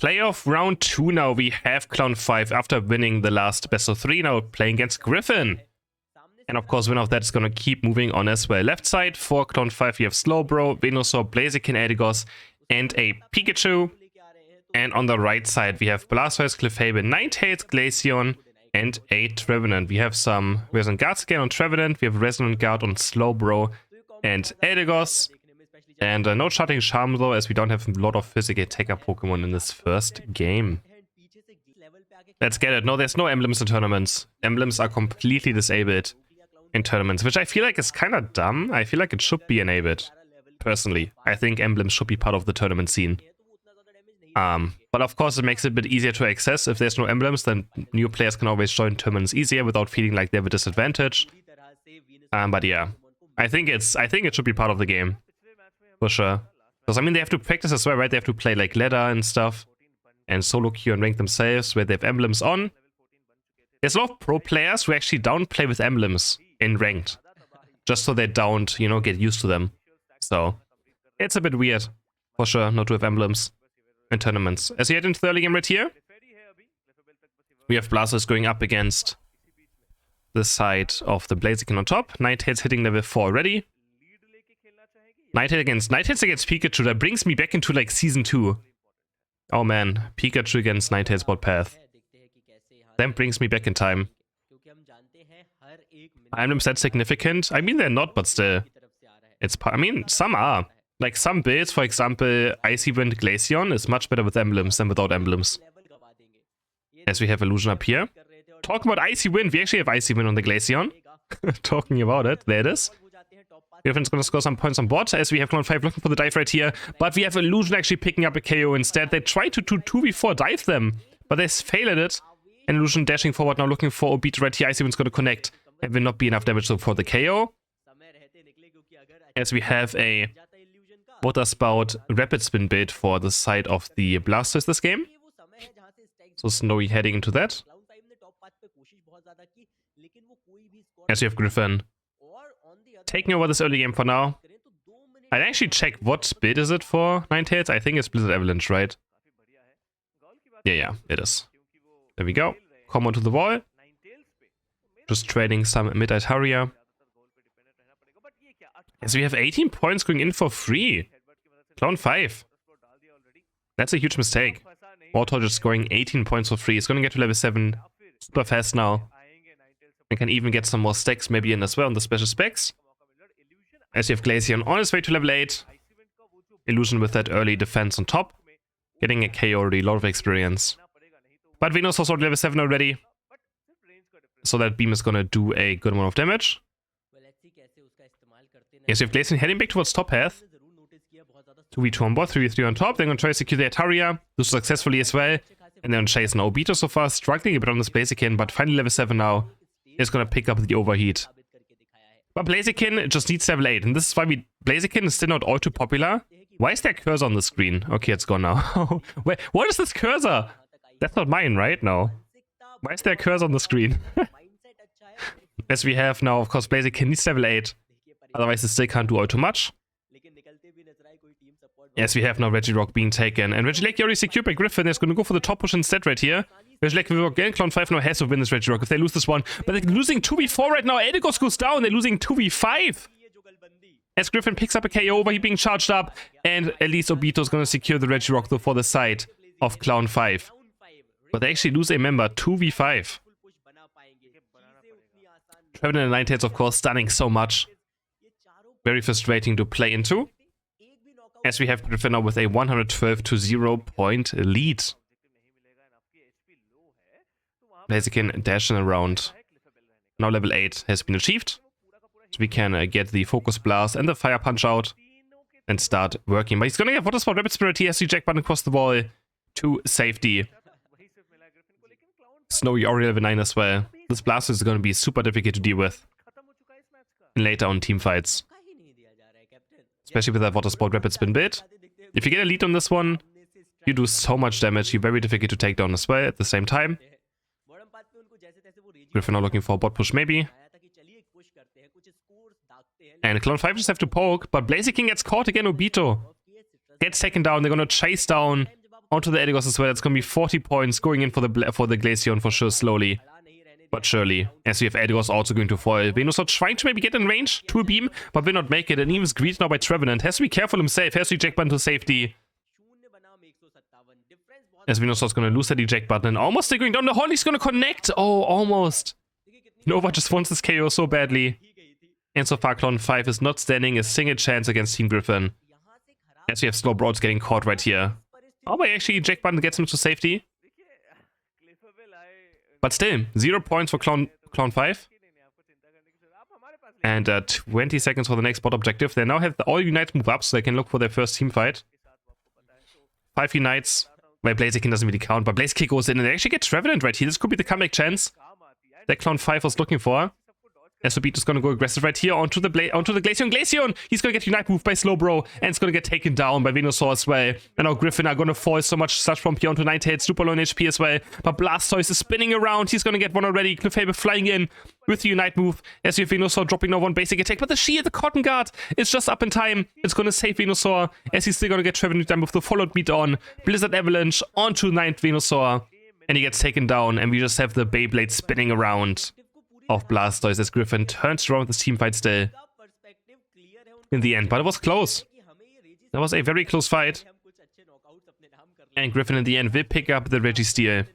Playoff round 2 now. We have Clown 5 after winning the last best of 3 now playing against Griffin. And of course, winner of that is going to keep moving on as well. Left side for Clown 5, we have Slowbro, Venusaur, Blaziken, Eldegoss, and a Pikachu. And on the right side, we have Blastoise, Clefable, Ninetales, Glaceon, and a Trevenant. We have some Resonant Guards again on Trevenant. We have Resonant Guard on Slowbro and Eldegoss. And no Shutting Charm though, as we don't have a lot of physical attacker Pokemon in this first game. Let's get it. No, there's no emblems in tournaments. Emblems are completely disabled in tournaments, which I feel like is kind of dumb. I feel like it should be enabled. Personally, I think emblems should be part of the tournament scene. But of course, it makes it a bit easier to access. If there's no emblems, then new players can always join tournaments easier without feeling like they have a disadvantage. But yeah, I think it should be part of the game. For sure. Because, I mean, they have to practice as well, right? They have to play, like, ladder and stuff. And solo queue and rank themselves, where they have emblems on. There's a lot of pro players who actually don't play with emblems in ranked. Just so they don't, you know, get used to them. So, it's a bit weird. For sure, not to have emblems in tournaments. As we head into the early game right here, we have Blastoise going up against the side of the Blaziken on top. Ninetales hitting level 4 already. Ninetales against Pikachu, that brings me back into like season 2. Oh man, Pikachu against Ninetales bot path. That brings me back in time. Emblems that significant? I mean, they're not, but still. I mean, some are. Like some builds, for example, Icy Wind Glaceon is much better with emblems than without emblems. As we have Illusion up here. Talking about Icy Wind, we actually have Icy Wind on the Glaceon. Talking about it, there it is. Griffin's gonna score some points on board, as we have Clown 5 looking for the dive right here. But we have Illusion actually picking up a KO instead. They try to 2v4 dive them, but they fail at it. And Illusion dashing forward now looking for Obito right here. Icy Wind's gonna connect. And will not be enough damage for the KO. As we have a Water Spout Rapid Spin build for the side of the Blastoise this game. So Snowy heading into that. As we have Griffin taking over this early game for now. I'd actually check what build is it for Ninetales. I think it's Blizzard Avalanche, right? Yeah, it is. There we go. Combo to the wall. Just trading some mid-eyed Harrier. Yes, we have 18 points going in for free. Clown 5. That's a huge mistake. Warthog just scoring 18 points for free. It's going to get to level 7 super fast now. And can even get some more stacks maybe in as well on the special specs. As you have Glaceon on his way to level 8. Illusion with that early defense on top. Getting a KO already, a lot of experience. But Venus also level 7 already. So that beam is going to do a good amount of damage. Yes, we have Glaceon heading back towards top path. 2v2 on board, 3v3 on top. They're going to try to secure the Ataria. Do successfully as well. And then chase an Obito so far. Struggling a bit on this Blaziken, but finally level 7 now. Is going to pick up the overheat. But Blaziken just needs level 8. And this is why Blaziken is still not all too popular. Why is there a cursor on the screen? Okay, it's gone now. Wait, what is this cursor? That's not mine, right? No. Why is there a cursor on the screen? As we have now, of course, Blaziken needs level 8. Otherwise, it still can't do all too much. Yes, we have now Regirock being taken. And Regieleki already secured by Griffin. Is going to go for the top push instead right here. Regieleki will again. Clown 5 now has to win this Regirock if they lose this one. But they're losing 2v4 right now. Eldegoss goes down. They're losing 2v5. As Griffin picks up a KO over, he being charged up. And at least Obito is going to secure the Regirock though for the side of Clown 5. But they actually lose a member. 2v5. Trevenant and Ninetales, of course, stunning so much. Very frustrating to play into. As we have Griffin now with a 112-0 point lead. Blaziken dashing around. Now level 8 has been achieved. So we can get the Focus Blast and the Fire Punch out. And start working. But he's gonna get Water Spout Rapid Spirit. He has the eject button across the wall to safety. Snowy already level 9 as well. This Blastoise is gonna be super difficult to deal with. Later on team fights. Especially with that Water Spout Rapid Spin build. If you get a lead on this one, you do so much damage. You're very difficult to take down as well at the same time. Griffin now looking for a bot push maybe. And Clown 5 just have to poke, but Blaziken gets caught again. Obito gets taken down. They're gonna chase down Onto the Edigos as well. It's going to be 40 points going in for the Glaceon for sure, slowly. But surely, as we have Edigos also going to foil. Venusaur trying to maybe get in range to a beam, but will not make it. And even is greeted now by Trevenant. Has to be careful himself. Has to eject button to safety. As Venusaur's going to lose that eject button. And almost they're going down the hole. He's going to connect. Oh, almost. Nova just wants this KO so badly. And so far, Clone 5 is not standing a single chance against Team Griffin. As we have Slowbro getting caught right here. Oh, but actually, eject button gets him to safety. But still, 0 points for Clone 5. And 20 seconds for the next bot objective. They now have the all Unites move up, so they can look for their first team fight. 5 Unites. Well, Blaziken doesn't really count, but Blaziken goes in and they actually get Trevenant right here. This could be the comeback chance that Clone 5 was looking for. SOB is going to go aggressive right here onto the Glaceon. Glaceon! He's going to get Unite Move by Slowbro, and it's going to get taken down by Venusaur as well. And now Griffin are going to fall so much Sludge Bomb here onto Ninetales, super low in HP as well. But Blastoise is spinning around. He's going to get one already. Clefable flying in with the Unite Move as you have Venusaur dropping now one basic attack. But the shield, the Cotton Guard, is just up in time. It's going to save Venusaur as he's still going to get Trevenant done with the followed beat on. Blizzard Avalanche onto Ninth Venusaur. And he gets taken down, and we just have the Beyblade spinning around of Blastoise as Griffin turns around this team fight still in the end. But it was close. That was a very close fight. And Griffin in the end will pick up the Registeel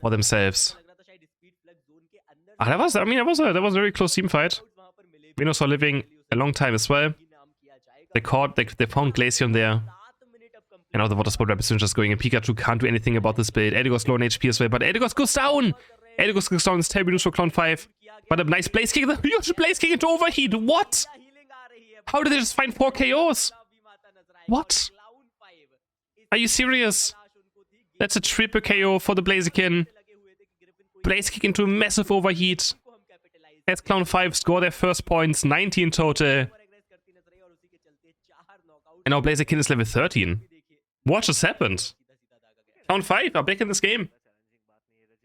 for themselves. That was a very close team fight. Venusaur living a long time as well. They found Glaceon there. And now the Water Sport Rapid is just going in. Pikachu can't do anything about this build. Edigos low in HP as well, but Edigos goes down! Edigos goes down, it's terrible news for Clone 5. But a nice Blaze Kick, the huge Blaze Kick into Overheat, what? How did they just find 4 KOs? What? Are you serious? That's a triple KO for the Blaziken. Blaze Kick into massive Overheat. As Clone 5 score their first points, 19 total. And now Blaziken is level 13. What just happened? Clone 5 are back in this game.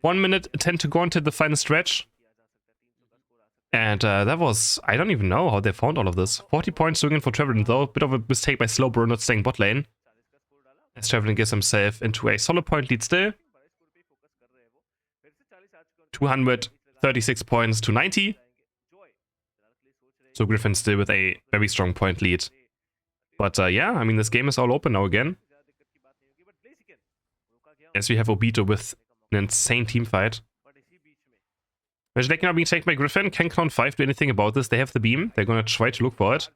1 minute 10 to go until the final stretch. And that was... I don't even know how they found all of this. 40 points swinging for Trevenant though. Bit of a mistake by Slowbro not staying bot lane. As Trevenant gets himself into a solid point lead still. 236 points to 90. So Griffin still with a very strong point lead. But yeah, I mean this game is all open now again. As we have Obito with an insane team fight. Magic now being taken by Griffin. Can Clone 5 do anything about this? They have the beam. They're going to try to look for it.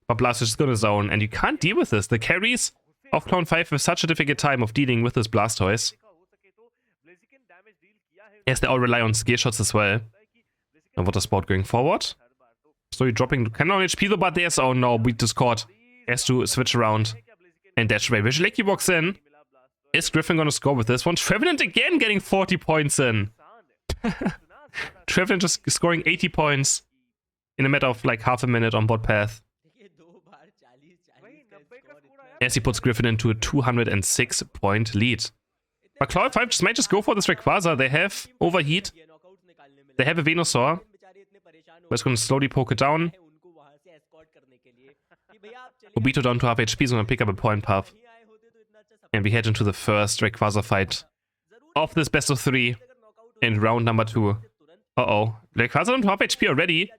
But Blastoise is going to zone. And you can't deal with this. The carries of Clone 5 have such a difficult time of dealing with this Blastoise. Yes, they all rely on skill shots as well. And what is Sport going forward? So you're dropping cannon HP though, but there's... Oh no, beat this caught. Has to switch around. And dash away. Vigileki walks in. Is Griffin going to score with this one? Trevenant again getting 40 points in. Trevenant just scoring 80 points in a matter of like half a minute on bot path. As he puts Griffin into a 206 point lead. But Cloud 5 might just go for this Rayquaza. They have Overheat. They have a Venusaur. We're just going to slowly poke it down. Obito down to half HP is going to pick up a point path. And we head into the first Rayquaza fight of this best of 3 in round number 2. Uh-oh. Rayquaza down to half HP already.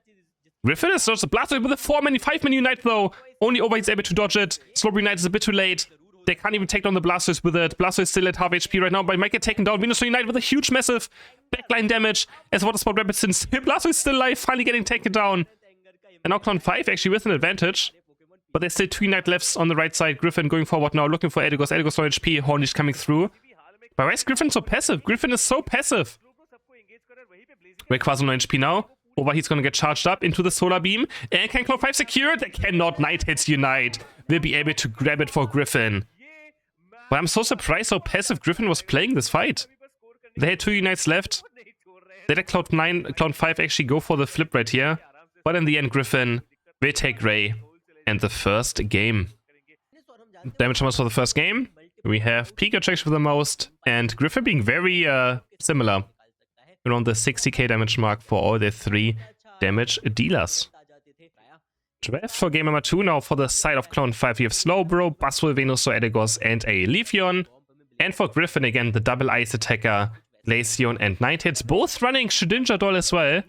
Griffin is just a Blastoise with a 5-man Unite though. Only Overheat's able to dodge it. Slowbro Unite is a bit too late. They can't even take down the Blastoise with it. Blastoise still at half HP right now, but might get taken down. Venusaur Unite with a huge, massive backline damage. As Water Sport Rapid since Blastoise is still alive, finally getting taken down. And now Clone 5 actually with an advantage. But there's still 2 Unite lefts on the right side. Griffin going forward now, looking for Edigos. Edigos low HP, Hornish coming through. But why is Griffin so passive? Griffin is so passive. Rayquaza no HP now. Overheat's gonna get charged up into the Solar Beam. And can Clone 5 secure it? They cannot. Ninetales Unite will be able to grab it for Griffin. But I'm so surprised how passive Griffin was playing this fight. They had 2 Unites left. They let Clone 5 actually go for the flip right here. But in the end, Griffin will take Ray and the first game. Damage numbers for the first game. We have Pikachu for the most, and Griffin being very similar. Around the 60k damage mark for all the 3 damage dealers. Draft for game number 2 now for the side of Clone 5. We have Slowbro, Buzzwole, Venusaur, Eldegoss, and a Leafeon. And for Griffin again, the double ice attacker, Glaceon and Ninetales, both running Shedinja Doll as well.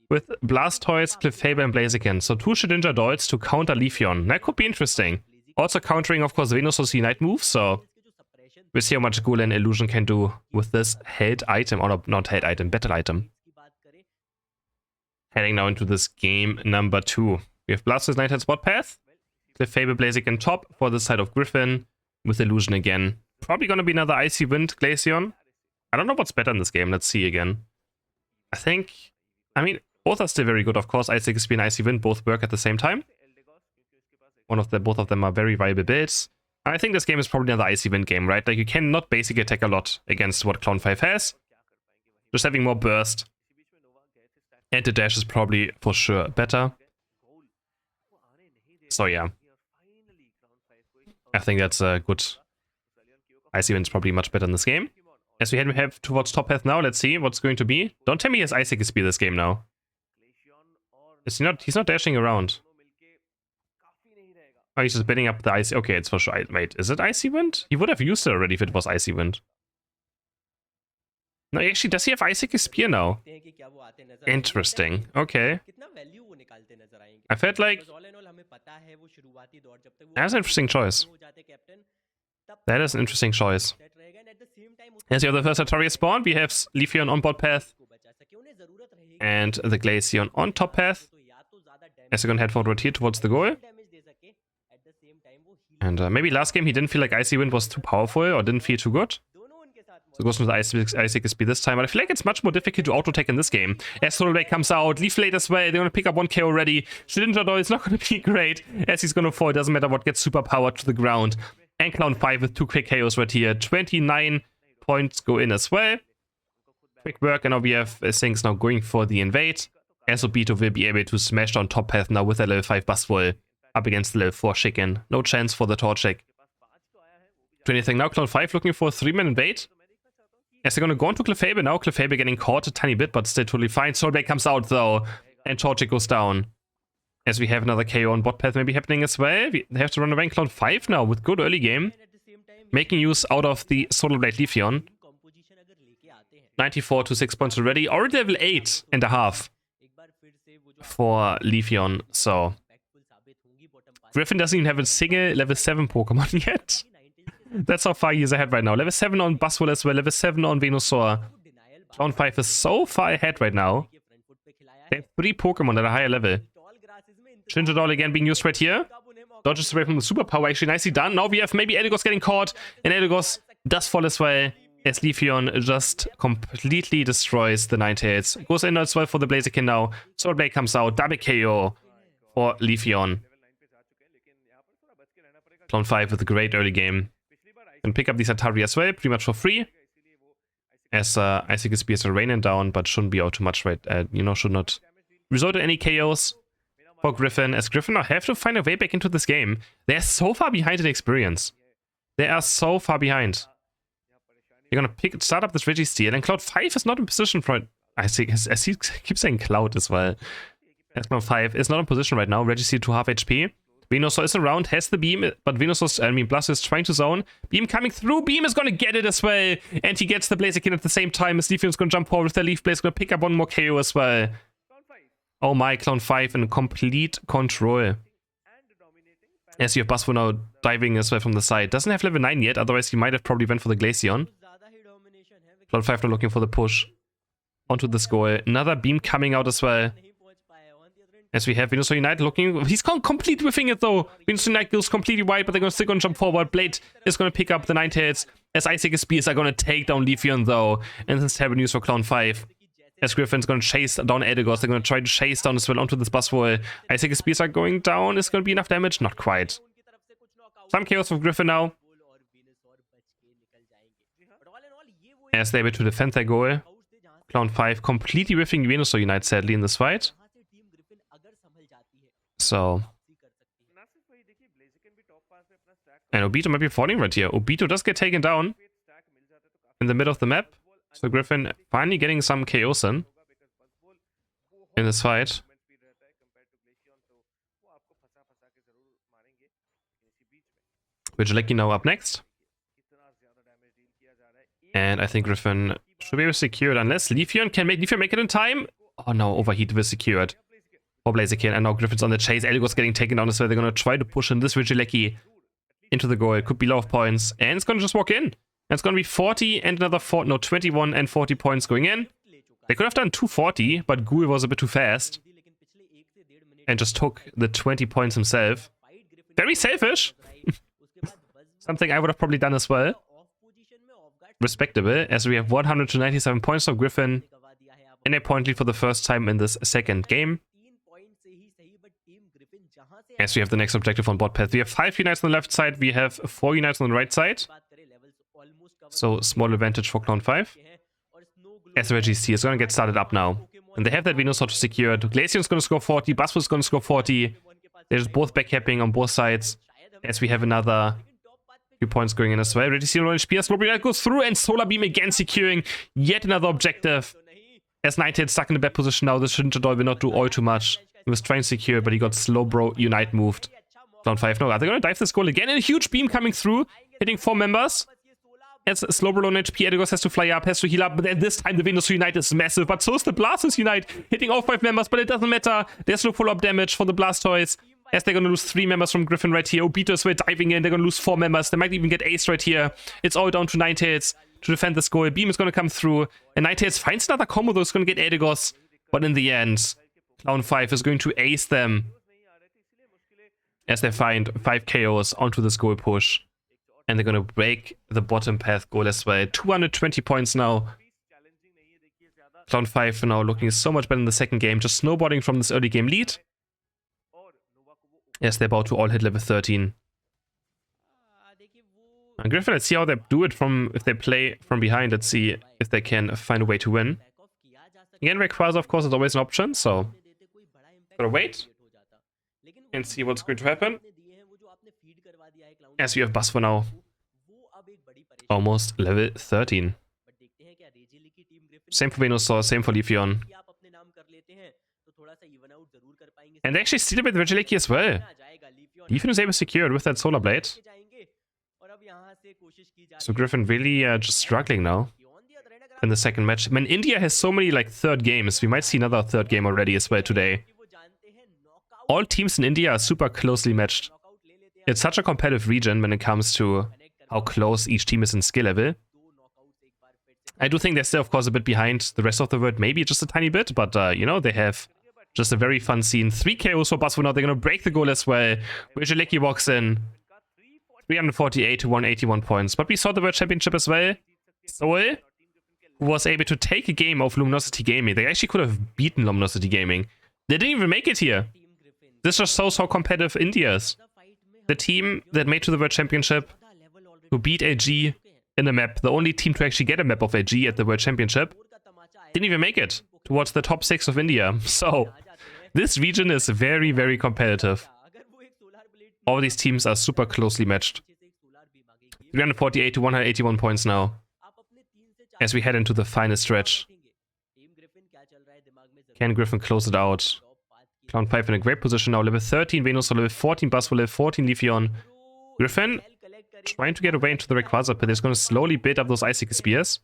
With Blastoise, Clefable, and Blaziken. So 2 Shedinja Dolls to counter Leafeon. That could be interesting. Also countering, of course, Venusaur's Unite move, so we'll see how much Ghoul and Illusion can do with this held item, or not held item, battle item. Heading now into this game number 2. We have Blastoise, Ninetales, Spot Path. Clefable, Blaziken top for the side of Griffin, with Illusion again. Probably gonna be another Icy Wind, Glaceon. I don't know what's better in this game, let's see again. I mean, both are still very good, of course. Icy XP and Icy Wind both work at the same time. Both of them are very viable builds. I think this game is probably another Icy Wind game, right? Like, you cannot basically attack a lot against what Clone 5 has. Just having more burst. And the dash is probably, for sure, better. So, yeah. I think that's a good... Icy Wind is probably much better in this game. As we head towards top path now, let's see what's going to be. Don't tell me he has Icy XP this game now. Is he not? He's not dashing around. Oh, he's just bidding up the Icy... Okay, it's for sure. Wait, is it Icy Wind? He would have used it already if it was Icy Wind. No, actually, does he have Icy XP now? Interesting. Okay. I felt like... That's an interesting choice. That is an interesting choice. As you have the first Artaria spawn, we have Leafeon on bot path. And the Glaceon on top path. As you're gonna head forward here towards the goal. And maybe last game he didn't feel like Icy Wind was too powerful or didn't feel too good. So it goes with the Icy XP this time. But I feel like it's much more difficult to auto-tech in this game. As Solblade comes out, Leaf Blade as well. They're gonna pick up 1k already. Shedinja Doll is not gonna be great. As he's gonna fall, it doesn't matter what gets super powered to the ground. And Clown 5 with 2 quick KOs right here. 29 points go in as well. Quick work, and now we have things now going for the invade. As Obito will be able to smash down top path now with a level 5 Buzzwole up against the level 4 Chicken. No chance for the Torchic. Do anything now. Clown 5 looking for a 3-man invade. As they're gonna go into Clefable now. Clefable getting caught a tiny bit, but still totally fine. Soulblade comes out though, and Torchic goes down. As we have another KO on bot path maybe happening as well. They have to run away in Clown 5 now with good early game. Making use out of the Soulblade Leafeon. 94 to 6 points already. Already level 8.5 for Leafeon. So Griffin doesn't even have a single level 7 Pokemon yet. That's how far he is ahead right now. Level 7 on Buzzwole as well. Level 7 on Venusaur. Clown 5 is so far ahead right now. They have 3 Pokemon at a higher level. Shedinja Doll again being used right here. Dodges away from the superpower. Actually nicely done. Now we have maybe Eldegoss getting caught. And Eldegoss does fall as well. As Leafeon just completely destroys the Ninetales. Goes in as well for the Blaziken now. Soulblade comes out. Double KO for Leafeon. Clown 5 with a great early game. Can pick up these Atari as well, pretty much for free. As I think it's BS raining down, but shouldn't be out too much, right? Should not result in any KOs for Griffin. As Griffin now have to find a way back into this game. They're so far behind in experience. They are so far behind. They're gonna start up this Registeel, and Cloud 5 is not in position for it. I think, as he keeps saying Cloud as well. As Cloud 5 is not in position right now. Registeel to half HP. Venusaur is around, has the beam, but Blastoise is trying to zone. Beam coming through, Beam is gonna get it as well. And he gets the Blaziken at the same time as Leafeon's gonna jump forward with the Leaf Blaze, gonna pick up one more KO as well. Oh my, Clown 5 in complete control. As you have Buzzwole now diving as well from the side. Doesn't have level 9 yet, otherwise he might have probably went for the Glaceon. Clown 5 now looking for the push onto this goal. Another beam coming out as well. As we have Venusaur Unite looking... He's completely whiffing it though. Venusaur Unite goes completely wide, but they're still going to jump forward. Blade is going to pick up the Ninetales. As Icy Spears are going to take down Leafeon though. And this is terrible news for Clown 5. As Griffin's going to chase down Eldegoss. They're going to try to chase down as well onto this Buzzwole. Icy Spears are going down. Is going to be enough damage? Not quite. Some chaos for Griffin now. As they're able to defend their goal. Clown 5 completely whiffing Venusaur Unite sadly in this fight. So, and Obito might be falling right here. Obito does get taken down in the middle of the map. So Griffin finally getting some KOs in this fight. Vigileki now up next. And I think Griffin should be able to secure it unless Leafeon can make Leafeon make it in time. Oh no, Overheat was secured. Or Blaziken, and now Griffin's on the chase. Elgor's getting taken down as well. They're going to try to push in this Vigileki into the goal. It could be low of points. And it's going to just walk in. And it's going to be 40 and another 21 and 40 points going in. They could have done 240, but Ghoul was a bit too fast. And just took the 20 points himself. Very selfish. Something I would have probably done as well. Respectable, as we have 100 to 97 points from Griffin. And a point lead for the first time in this second game. As we have the next objective on bot path. We have 5 unites on the left side. We have 4 unites on the right side. So, small advantage for Clown 5. As the GC is going to get started up now. And they have that Venusaur secured. Glaceon's going to score 40. Buzzword's going to score 40. They're just both backcapping on both sides. As we have another few points going in as well. Ready to see HP as Slowbro goes through. And Solar Beam again securing yet another objective. As Nighthead stuck in the bad position now. This Shinjadol will not do all too much. He was trying to secure, but he got Slowbro Unite moved. Clown 5. No, are they going to dive this goal again? And a huge beam coming through, hitting 4 members. As Slowbro on HP, Edegos has to fly up, has to heal up. But then this time the Venusaur Unite is massive. But so is the Blastoise Unite, hitting all 5 members. But it doesn't matter. There's no follow-up damage for the Blastoise. As they're going to lose 3 members from Griffin right here. Obito as well diving in. They're going to lose 4 members. They might even get Ace right here. It's all down to Ninetales to defend this goal. Beam is going to come through. And Ninetales finds another combo though. It's going to get Edegos. But in the end, Clown 5 is going to ace them as they find 5 KOs onto this goal push. And they're going to break the bottom path goal as well. 220 points now. Clown 5 now looking so much better in the second game. Just snowboarding from this early game lead. As they're about to all hit level 13. And Griffin, let's see how they do it from if they play from behind. Let's see if they can find a way to win. Again, Rayquaza, of course, is always an option, so gotta wait and see what's going to happen. As you have Buzz for now. Almost level 13. Same for Venusaur, same for Leafeon. And they actually steal a bit Vigileki as well. Leafeon is able to secure it with that Solar Blade. So Griffin really just struggling now in the second match. I mean, India has so many like third games. We might see another third game already as well today. All teams in India are super closely matched. It's such a competitive region when it comes to how close each team is in skill level. I do think they're still, of course, a bit behind the rest of the world. Maybe just a tiny bit, but, you know, they have just a very fun scene. 3 KOs for Buzzword now. They're going to break the goal as well. Vigileki walks in. 348 to 181 points. But we saw the World Championship as well. Soul was able to take a game of Luminosity Gaming. They actually could have beaten Luminosity Gaming. They didn't even make it here. This just shows how competitive India is. The team that made to the World Championship, who beat LG in a map, the only team to actually get a map of LG at the World Championship, didn't even make it towards the top 6 of India. So, this region is very, very competitive. All these teams are super closely matched. 348 to 181 points now. As we head into the final stretch. Can Griffin close it out? Clown 5 in a great position now. Level 13 Venusaur, level 14 Buzzword, level 14 Leafeon. Griffin trying to get away into the Rayquaza pit. He's going to slowly build up those Icicle Spears.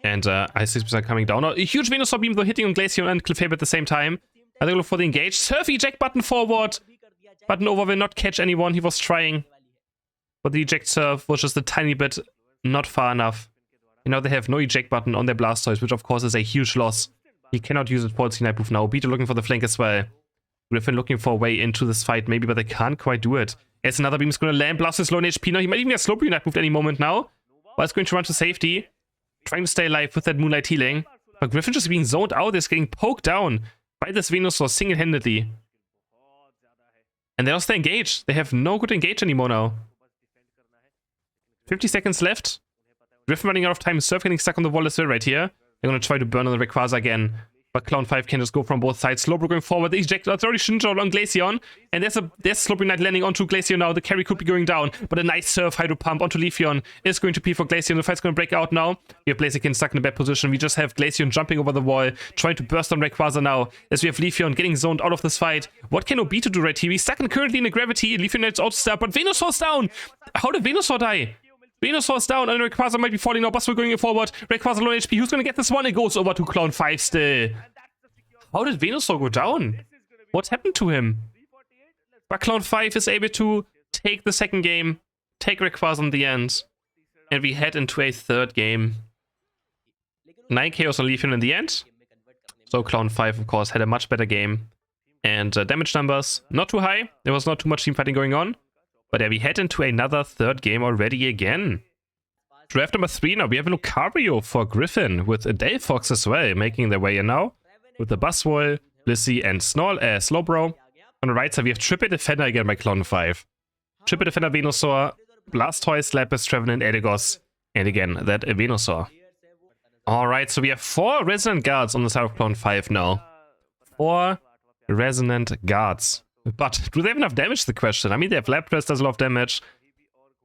And Icicle Spears are coming down. A huge Venusaur beam though hitting on Glaceon and Clefairy at the same time. I think look for the engage. Surf eject button forward. But Nova will not catch anyone. He was trying. But the eject surf was just a tiny bit not far enough. You know, they have no eject button on their Blastoise, which of course is a huge loss. He cannot use it for its Unite move now. Beetle looking for the flank as well. Griffin looking for a way into this fight maybe, but they can't quite do it. As another beam is going to land. Blastoise low on HP now. He might even get Slowbro Unite moved any moment now. But it's going to run to safety. Trying to stay alive with that Moonlight healing. But Griffin just being zoned out is getting poked down by this Venusaur single-handedly. And they also engage. They have no good engage anymore now. 50 seconds left. Griffin running out of time. Surf getting stuck on the wall as well right here. They're going to try to burn on the Rayquaza again. But Clown 5 can just go from both sides. Slowbro going forward. Eject. It's already Shinjo on Glaceon. And there's Slowbro Knight landing onto Glaceon now. The carry could be going down. But a nice surf Hydro Pump onto Leafeon is going to be for Glaceon. The fight's going to break out now. We have Blaziken stuck in a bad position. We just have Glaceon jumping over the wall, trying to burst on Rayquaza now. As we have Leafeon getting zoned out of this fight. What can Obito do right here? He's stuck currently in a gravity. Leafeon Knight's out to start, but Venusaur's down. How did Venusaur die? Venusaur's down, and Rayquaza might be falling now. Buzzwole going forward. Rayquaza low HP. Who's going to get this one? It goes over to Clown 5 still. How did Venusaur go down? What happened to him? But Clown 5 is able to take the second game, take Rayquaza in the end, and we head into a third game. 9 KOs on Leafeon in the end. So Clown 5, of course, had a much better game. And damage numbers, not too high. There was not too much team fighting going on. But yeah, we head into another third game already again. Draft number 3 now. We have a Lucario for Griffin with a Delphox as well, making their way in now. With the Buzzwole, Blissey, and Slowbro. On the right side, we have Triple Defender again by Clown 5. Triple Defender Venusaur, Blastoise, Lapras, Trevenant, Eldegoss, and again, that Venusaur. Alright, so we have 4 Resonant Guards on the side of Clown 5 now. 4 Resonant Guards. But do they have enough damage, the question? I mean, they have Lapras, does a lot of damage.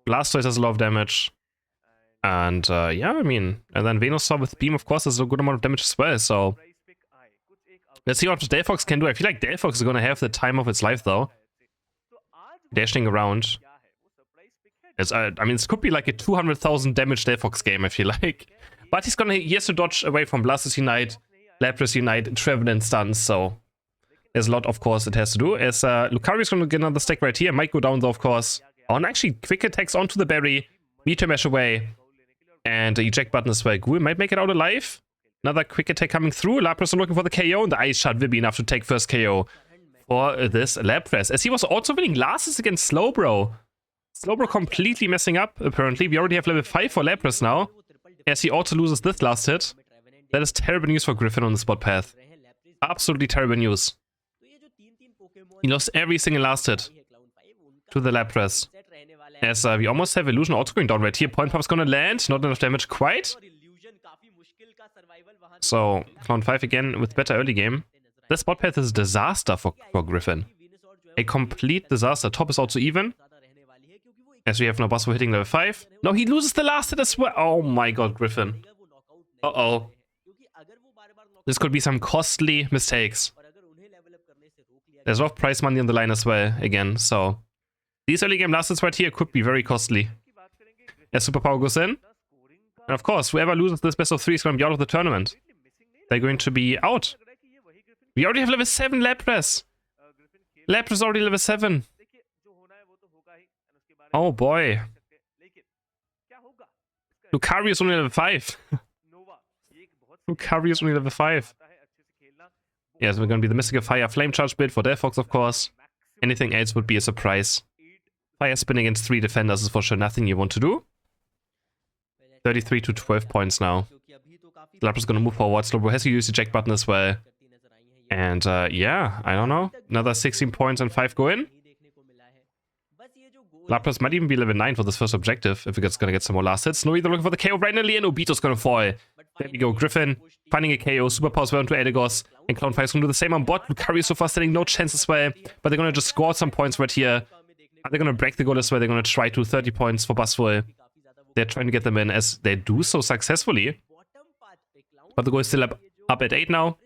Blastoise does a lot of damage. And yeah, I mean, and then Venusaur with Beam, of course, does a good amount of damage as well, so... Let's see what Delphox can do. I feel like Delphox is going to have the time of its life, though. Dashing around. I mean, this could be like a 200,000 damage Delphox game, I feel like. But he has to dodge away from Blastoise Unite, Lapras Unite, Trevenant stuns, so... There's a lot, of course, it has to do. As Lucario is going to get another stack right here. Might go down, though, of course. Oh, and actually, quick attacks onto the berry. Meteor Mash away. And the eject button as well. Ghoul might make it out alive. Another quick attack coming through. Lapras are looking for the KO. And the Ice Shot will be enough to take first KO for this Lapras. As he was also winning losses against Slowbro. Slowbro completely messing up, apparently. We already have level 5 for Lapras now. As he also loses this last hit. That is terrible news for Griffin on the spot path. Absolutely terrible news. He lost every single last hit to the Lapras. As we almost have Illusion also going down right here. Point Pump's gonna land. Not enough damage quite. So, Clown 5 again with better early game. This spot path is a disaster for Griffin. A complete disaster. Top is also even. As we have no Buzzwole hitting level 5. No, he loses the last hit as well. Oh my god, Griffin. Uh-oh. This could be some costly mistakes. There's a lot of prize money on the line as well, again, so... These early game last hits right here could be very costly. As Superpower goes in. And of course, whoever loses this best of 3 is going to be out of the tournament. They're going to be out. We already have level 7 Lapras. Lapras already level 7. Oh boy. Lucario is only level 5. Lucario is only level 5. Yes, we're going to be the Mystical Fire Flame Charge build for Delphox, of course. Anything else would be a surprise. Fire Spin against 3 defenders is for sure nothing you want to do. 33 to 12 points now. Lapras is going to move forward. Slowbro has to use the eject button as well. And yeah, I don't know. Another 16 points and 5 go in. Lapras might even be level 9 for this first objective if it's going to get some more last hits. No, either looking for the KO randomly, and Obito's going to fall. There we go. Griffin finding a KO. Superpowers well into Eldegoss. And Clown 5 is going to do the same on bot. Lucario so far standing no chance as well. But they're going to just score some points right here. They're going to break the goal as well. They're going to try to 30 points for Buzzwole. They're trying to get them in as they do so successfully. But the goal is still up at 8 now.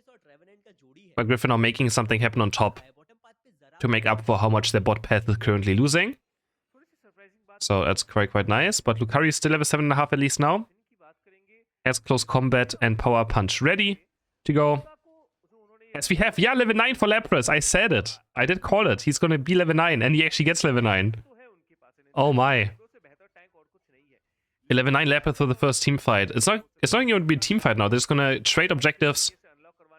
But Griffin are making something happen on top to make up for how much their bot path is currently losing. So that's quite nice. But Lucario is still level 7.5 at least now. Has close combat and power punch ready to go. As we have, yeah, level 9 for Lapras. I said it. I did call it. He's going to be level 9 and he actually gets level 9. Oh my. 11 9 Lapras for the first team fight. It's not going to be a team fight now. They're just going to trade objectives.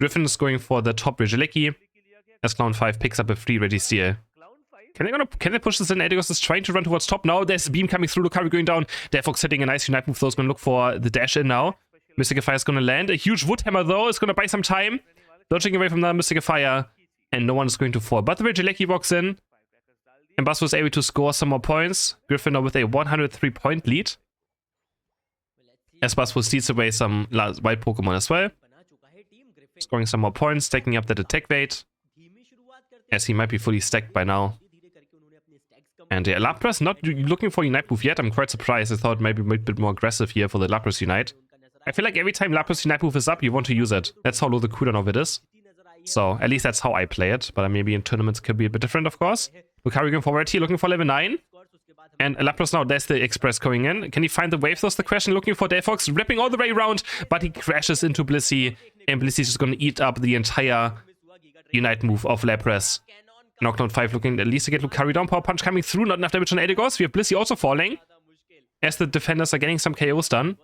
Griffin is going for the top Regieleki. As Clown 5 picks up a free Ready Steal. Can they push this in? Eldegoss is trying to run towards top now. There's a beam coming through. Lucario going down. Delphox hitting a nice Unite move though. Is going to look for the dash in now. Mystical Fire is going to land. A huge Wood Hammer though. Is going to buy some time. Dodging away from the Mystical Fire. And no one is going to fall. But the Regieleki walks in. And Buzzwole was able to score some more points. Griffin now with a 103 point lead. As Buzzwole steals away some wild Pokemon as well. Scoring some more points, taking up that attack weight, as he might be fully stacked by now. And yeah, Lapras not looking for Unite move yet. I'm quite surprised. I thought maybe a bit more aggressive here for the Lapras Unite. I feel like every time Lapras Unite move is up, you want to use it. That's how low the cooldown of it is. So at least that's how I play it. But maybe in tournaments it could be a bit different, of course. Lucario going forward here, looking for level 9. And Lapras now, there's the Express going in. Can he find the wave? That's the question. Looking for Delphox, ripping all the way around, but he crashes into Blissey. And Blissey is just going to eat up the entire Unite move of Lapras. Knockdown 5 looking at least to get Lucario down. Power Punch coming through, not enough damage on Aedigos. We have Blissey also falling, as the defenders are getting some KOs done.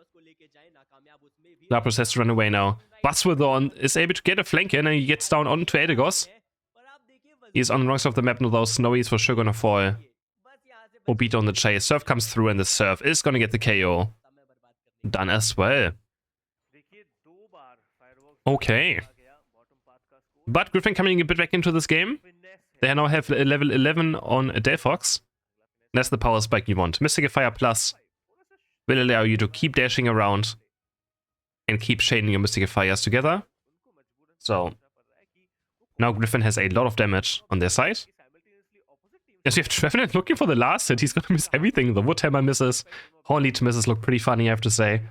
Lapras has to run away now. Buzzwithon is able to get a flank in, and he gets down onto Aedigos. He's on the wrong side of the map, no, those Snowies for sure gonna fall. Obito on the chase. Surf comes through, and the Surf is gonna get the KO. Done as well. Okay. But Griffin coming a bit back into this game. They now have level 11 on Delphox. That's the power spike you want. Mystical Fire Plus will allow you to keep dashing around and keep shading your Mystical Fires together. So now Griffin has a lot of damage on their side. Yes, we have Trevenant looking for the last hit. He's gonna miss everything. The Wood Hammer misses. Hornleech misses look pretty funny, I have to say.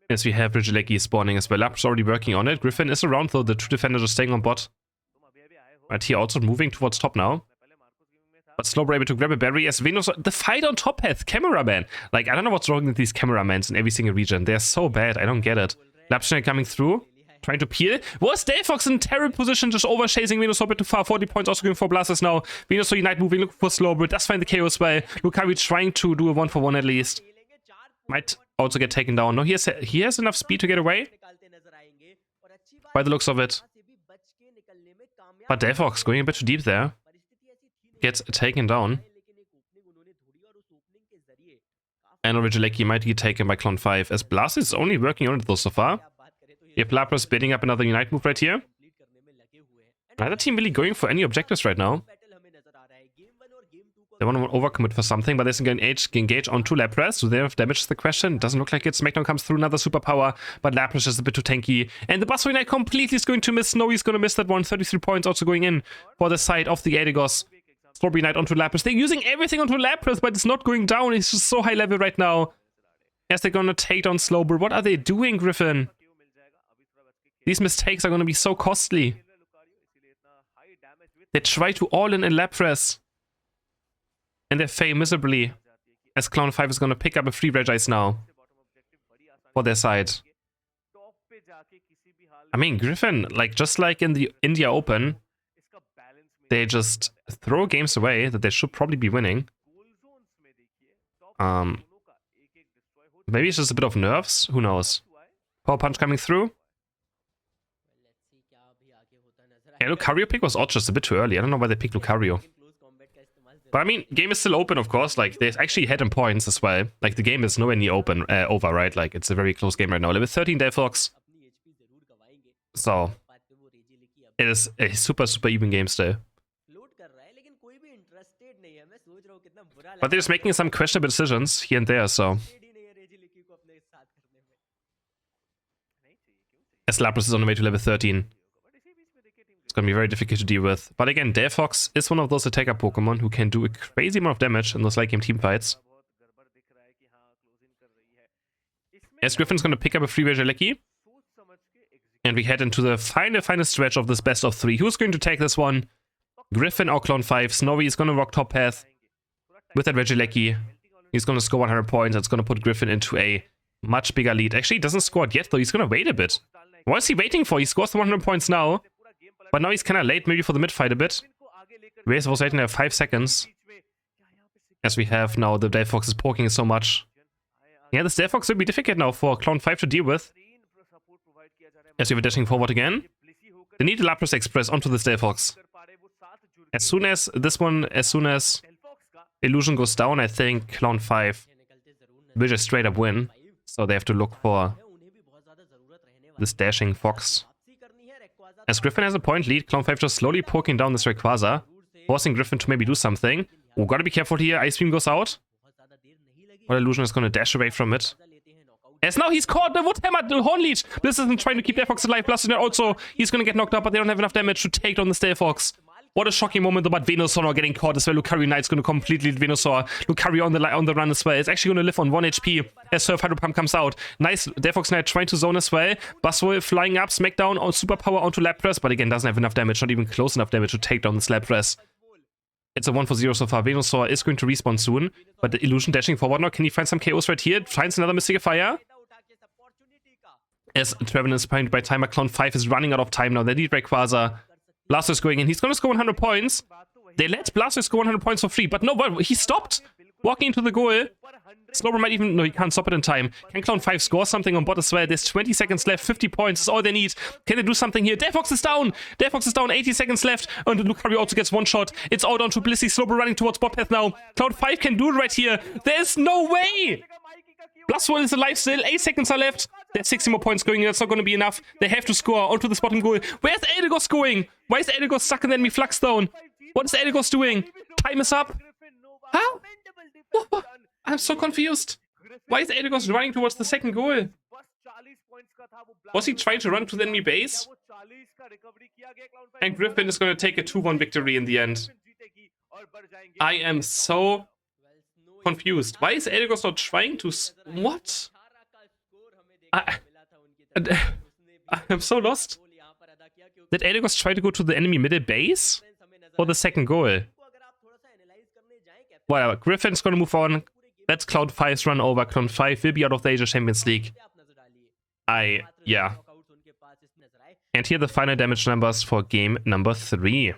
Yes, we have Regieleki spawning as well. Lapras already working on it. Griffin is around though. The two defenders are staying on bot. Right here, also moving towards top now. But Slowbro able to grab a berry as Venus. The fight on top path, cameraman. Like, I don't know what's wrong with these cameramans in every single region. They're so bad. I don't get it. Lapras coming through, trying to peel. Was Delphox in terrible position, just overchasing Venus a bit too far. 40 points, also going for Blasters now. Venus Unite moving, looking for Slowbro. Does find the KO as well. Lucario trying to do a 1-for-1 at least. Might also get taken down. No, he has enough speed to get away, by the looks of it. But Delphox going a bit too deep there. Gets taken down. And Regieleki might get taken by Clone 5, as Blast is only working on it though so far. You have Lapras bidding up another Unite move right here. Neither team really going for any objectives right now. They want to overcommit for something, but they can engage onto Lapras. So they have damage is the question. Doesn't look like it. Smackdown comes through, another superpower, but Lapras is a bit too tanky. And the Buzzword Knight completely is going to miss. Snowy's going to miss that one. 33 points also going in for the side of the Aedigos. Strawberry Knight onto Lapras. They're using everything onto Lapras, but it's not going down. It's just so high level right now. As they're going to take down Slowbro. What are they doing, Griffin? These mistakes are going to be so costly. They try to all in Lapras, and they fail miserably, as Clown 5 is going to pick up a free Regice now for their side. I mean, Griffin, like just like in the India Open, they just throw games away that they should probably be winning. Maybe it's just a bit of nerves, who knows. Power Punch coming through. Yeah, Lucario pick was odd, just a bit too early. I don't know why they picked Lucario. But I mean, game is still open, of course. Like, they've actually had in points as well. Like, the game is nowhere near over, right? Like, it's a very close game right now. Level 13 Delphox. So, it is a super, super even game still. But they're just making some questionable decisions here and there, so. As Lapras is on the way to level 13. It's going to be very difficult to deal with. But again, Delphox is one of those attacker Pokemon who can do a crazy amount of damage in those late game team fights. As Griffin's going to pick up a free Regieleki. And we head into the final stretch of this best of 3. Who's going to take this one? Griffin or Clone 5. Snowy is going to rock top path with that Regieleki. He's going to score 100 points. That's going to put Griffin into a much bigger lead. Actually, he doesn't score it yet, though. He's going to wait a bit. What is he waiting for? He scores the 100 points now. But now he's kind of late, maybe for the mid-fight a bit. Race was waiting there 5 seconds. As we have now, the Delphox is poking so much. Yeah, this Delphox will be difficult now for Clone 5 to deal with. As we have a dashing forward again. They need the Lapras Express onto this Delphox. As soon as Illusion goes down, I think Clone 5 will just straight up win. So they have to look for this dashing fox. As Griffin has a point lead, Clone 5 just slowly poking down this Rayquaza, forcing Griffin to maybe do something. Oh, gotta be careful here. Ice Beam goes out. But Illusion is gonna dash away from it. As now he's caught the Woodhammer, the Horn Leech. Bliss isn't trying to keep Delphox alive. Blasted also, he's gonna get knocked out, but they don't have enough damage to take down the Delphox. What a shocking moment about Venusaur not getting caught as well. Lucario Knight's gonna completely lead Venusaur. Lucario on the run as well. It's actually gonna live on 1 HP as Surf Hydro Pump comes out. Nice, Delphox Knight trying to zone as well. Buzzwole flying up, Smackdown on Superpower onto Lapras, but again doesn't have enough damage, not even close enough damage to take down this Lapras. It's a 1-for-0 so far. Venusaur is going to respawn soon, but the Illusion dashing forward now. Can he find some KOs right here? Finds another Mystic Fire. As Trevin is pinned by timer, Clown 5 is running out of time now. They need Rayquaza. Blastoise going in. He's going to score 100 points. They let Blastoise score 100 points for free, but no, he stopped. Walking into the goal. Slowbro might even... No, he can't stop it in time. Can Clown 5 score something on bot as well? There's 20 seconds left. 50 points is all they need. Can they do something here? Delphox is down. Delphox is down. 80 seconds left. And Lucario also gets one shot. It's all down to Blissey. Slowbro running towards bot path now. Cloud 5 can do it right here. There's no way. Buzzwole is alive still. 8 seconds are left. There's 60 more points going in. That's not going to be enough. They have to score onto the bottom goal. Where's Eldegoss going? Why is Eldegoss stuck in the enemy Flux Zone? What is Eldegoss doing? Time is up. How? I'm so confused. Why is Eldegoss running towards the second goal? Was he trying to run to the enemy base? And Griffin is going to take a 2-1 victory in the end. I am so confused. Why is Eldegoss not trying to... What? I'm so lost. Did Eldegoss try to go to the enemy middle base? For the second goal? Whatever. Griffin's gonna move on. That's Cloud 5's run over. Cloud 5 will be out of the Asia Champions League. Yeah. And here are the final damage numbers for game number 3.